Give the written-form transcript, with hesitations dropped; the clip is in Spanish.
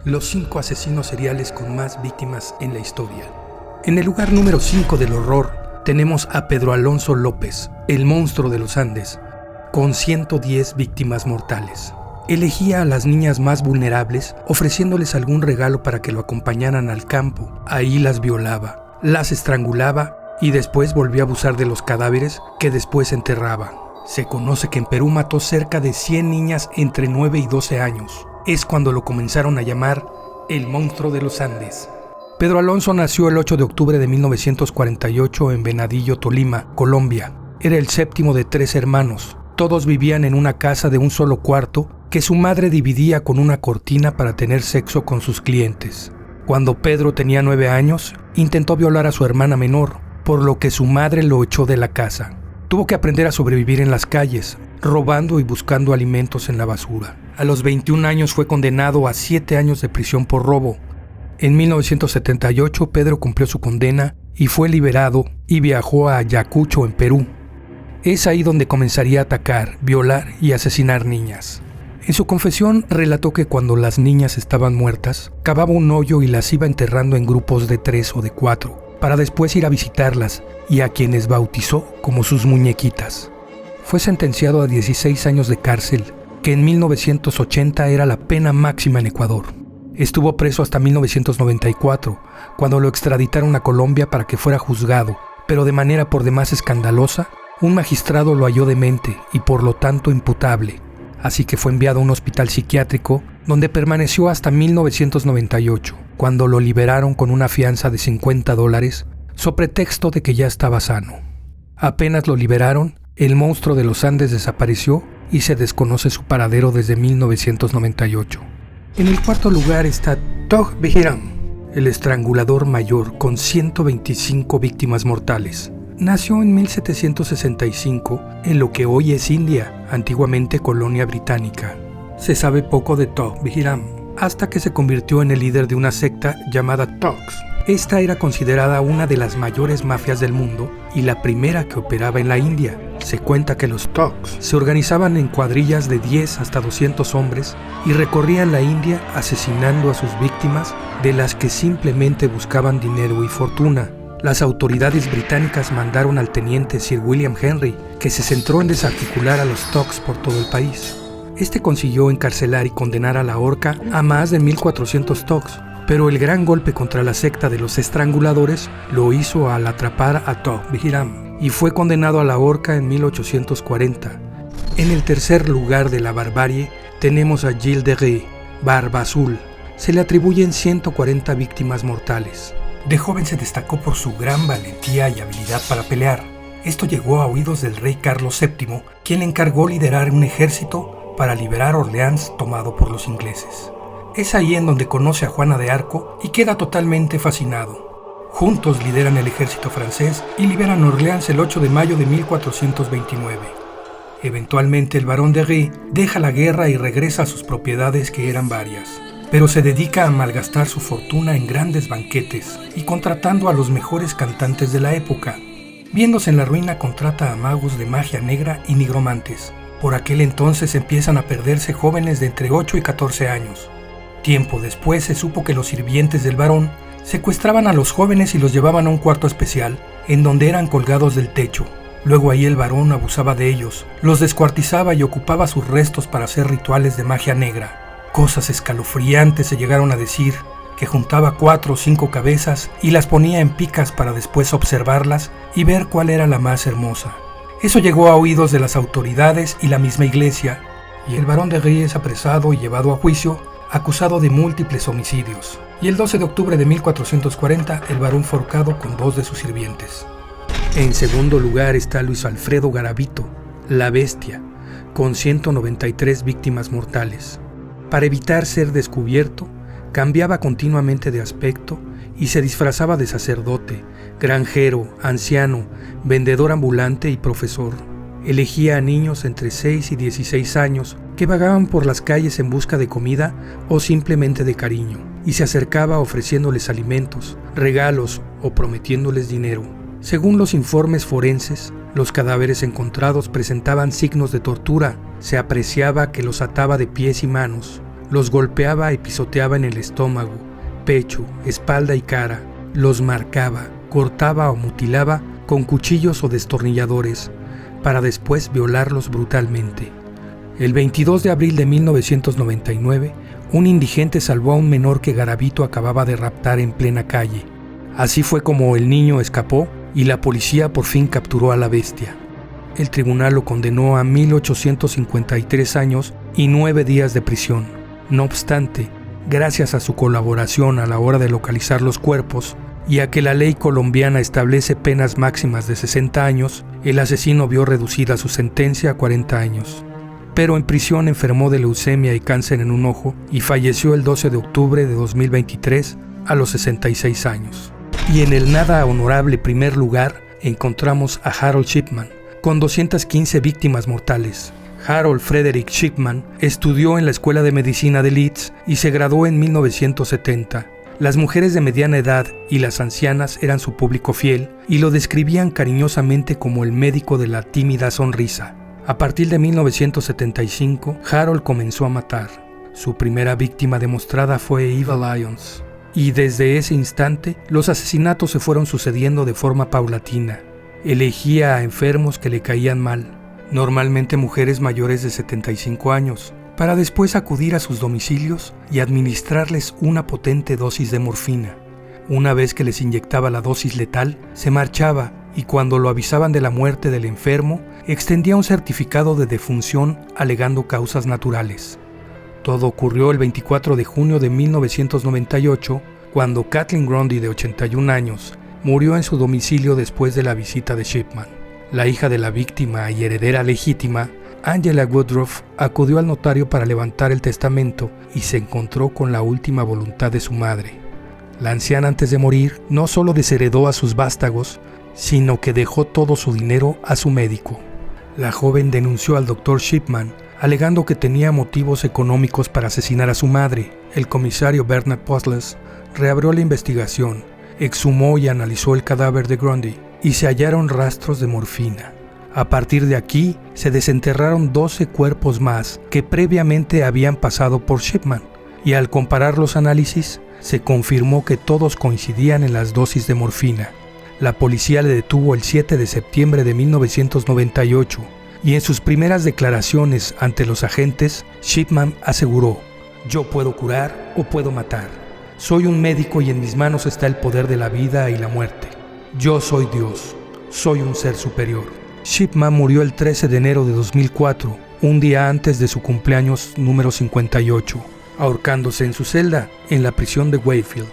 los 5 asesinos seriales con más víctimas en la historia. En el lugar número 5 del horror tenemos a Pedro Alonso López, el monstruo de los Andes, con 110 víctimas mortales. Elegía a las niñas más vulnerables, ofreciéndoles algún regalo para que lo acompañaran al campo. Ahí las violaba, las estrangulaba y después volvió a abusar de los cadáveres que después enterraba. Se conoce que en Perú mató cerca de 100 niñas entre 9 y 12 años. Es cuando lo comenzaron a llamar el monstruo de los Andes. Pedro Alonso nació el 8 de octubre de 1948 en Venadillo, Tolima, Colombia. Era el séptimo de 3 hermanos. Todos vivían en una casa de un solo cuarto que su madre dividía con una cortina para tener sexo con sus clientes. Cuando Pedro tenía 9 años, intentó violar a su hermana menor, por lo que su madre lo echó de la casa. Tuvo que aprender a sobrevivir en las calles, robando y buscando alimentos en la basura. A los 21 años fue condenado a 7 años de prisión por robo. En 1978 Pedro cumplió su condena y fue liberado y viajó a Ayacucho, en Perú. Es ahí donde comenzaría a atacar, violar y asesinar niñas. En su confesión relató que cuando las niñas estaban muertas, cavaba un hoyo y las iba enterrando en grupos de 3 o de 4, para después ir a visitarlas y a quienes bautizó como sus muñequitas. Fue sentenciado a 16 años de cárcel, que en 1980 era la pena máxima en Ecuador. Estuvo preso hasta 1994, cuando lo extraditaron a Colombia para que fuera juzgado, pero de manera por demás escandalosa, un magistrado lo halló demente y por lo tanto imputable. Así que fue enviado a un hospital psiquiátrico donde permaneció hasta 1998, cuando lo liberaron con una fianza de $50, so pretexto de que ya estaba sano. Apenas lo liberaron, el monstruo de los Andes desapareció y se desconoce su paradero desde 1998. En el cuarto lugar está Tog Bejiram, el estrangulador mayor con 125 víctimas mortales. Nació en 1765 en lo que hoy es India, antiguamente colonia británica. Se sabe poco de Tog Bejiram, hasta que se convirtió en el líder de una secta llamada Togs. Esta era considerada una de las mayores mafias del mundo y la primera que operaba en la India. Se cuenta que los Togs se organizaban en cuadrillas de 10 hasta 200 hombres y recorrían la India asesinando a sus víctimas, de las que simplemente buscaban dinero y fortuna. Las autoridades británicas mandaron al teniente Sir William Henry, que se centró en desarticular a los Togs por todo el país. Este consiguió encarcelar y condenar a la horca a más de 1,400 Togs, pero el gran golpe contra la secta de los estranguladores lo hizo al atrapar a Tog Bejiram, y fue condenado a la horca en 1840. En el tercer lugar de la barbarie tenemos a Gilles de Rais, Barba Azul. Se le atribuyen 140 víctimas mortales. De joven se destacó por su gran valentía y habilidad para pelear. Esto llegó a oídos del rey Carlos VII, quien le encargó liderar un ejército para liberar Orleans tomado por los ingleses. Es ahí en donde conoce a Juana de Arco y queda totalmente fascinado. Juntos lideran el ejército francés y liberan Orleans el 8 de mayo de 1429. Eventualmente el barón de Rais deja la guerra y regresa a sus propiedades, que eran varias, pero se dedica a malgastar su fortuna en grandes banquetes y contratando a los mejores cantantes de la época. Viéndose en la ruina, contrata a magos de magia negra y nigromantes. Por aquel entonces empiezan a perderse jóvenes de entre 8 y 14 años. Tiempo después se supo que los sirvientes del barón secuestraban a los jóvenes y los llevaban a un cuarto especial, en donde eran colgados del techo. Luego ahí el barón abusaba de ellos, los descuartizaba y ocupaba sus restos para hacer rituales de magia negra. Cosas escalofriantes se llegaron a decir, que juntaba 4 o 5 cabezas y las ponía en picas para después observarlas y ver cuál era la más hermosa. Eso llegó a oídos de las autoridades y la misma iglesia, y el barón de Rais es apresado y llevado a juicio, acusado de múltiples homicidios. Y el 12 de octubre de 1440 el barón fue ahorcado con 2 de sus sirvientes. En segundo lugar está Luis Alfredo Garavito, la Bestia, con 193 víctimas mortales. Para evitar ser descubierto, cambiaba continuamente de aspecto y se disfrazaba de sacerdote, granjero, anciano, vendedor ambulante y profesor. Elegía a niños entre 6 y 16 años que vagaban por las calles en busca de comida o simplemente de cariño, y se acercaba ofreciéndoles alimentos, regalos o prometiéndoles dinero. Según los informes forenses, los cadáveres encontrados presentaban signos de tortura. Se apreciaba que los ataba de pies y manos, Los golpeaba y pisoteaba en el estómago, pecho, espalda y cara. Los marcaba, cortaba o mutilaba con cuchillos o destornilladores, para después violarlos brutalmente. El 22 de abril de 1999, un indigente salvó a un menor que Garavito acababa de raptar en plena calle. Así fue como el niño escapó y la policía por fin capturó a la bestia. El tribunal lo condenó a 1,853 años y 9 días de prisión. No obstante, gracias a su colaboración a la hora de localizar los cuerpos y a que la ley colombiana establece penas máximas de 60 años, el asesino vio reducida su sentencia a 40 años. Pero en prisión enfermó de leucemia y cáncer en un ojo y falleció el 12 de octubre de 2023 a los 66 años. Y en el nada honorable primer lugar encontramos a Harold Shipman, con 215 víctimas mortales. Harold Frederick Shipman estudió en la Escuela de Medicina de Leeds y se graduó en 1970. Las mujeres de mediana edad y las ancianas eran su público fiel y lo describían cariñosamente como el médico de la tímida sonrisa. A partir de 1975, Harold comenzó a matar. Su primera víctima demostrada fue Eva Lyons, y desde ese instante los asesinatos se fueron sucediendo de forma paulatina. Elegía a enfermos que le caían mal, normalmente mujeres mayores de 75 años, para después acudir a sus domicilios y administrarles una potente dosis de morfina. Una vez que les inyectaba la dosis letal, se marchaba y cuando lo avisaban de la muerte del enfermo, extendía un certificado de defunción alegando causas naturales. Todo ocurrió el 24 de junio de 1998, cuando Kathleen Grundy, de 81 años, murió en su domicilio después de la visita de Shipman. La hija de la víctima y heredera legítima, Angela Woodruff, acudió al notario para levantar el testamento y se encontró con la última voluntad de su madre. La anciana, antes de morir, no solo desheredó a sus vástagos, sino que dejó todo su dinero a su médico. La joven denunció al Dr. Shipman, alegando que tenía motivos económicos para asesinar a su madre. El comisario Bernard Postles reabrió la investigación, exhumó y analizó el cadáver de Grundy y se hallaron rastros de morfina. A partir de aquí, se desenterraron 12 cuerpos más que previamente habían pasado por Shipman, y al comparar los análisis, se confirmó que todos coincidían en las dosis de morfina. La policía le detuvo el 7 de septiembre de 1998 y en sus primeras declaraciones ante los agentes, Shipman aseguró: «Yo puedo curar o puedo matar. Soy un médico y en mis manos está el poder de la vida y la muerte. Yo soy Dios. Soy un ser superior». Shipman murió el 13 de enero de 2004, un día antes de su cumpleaños número 58, ahorcándose en su celda en la prisión de Wakefield.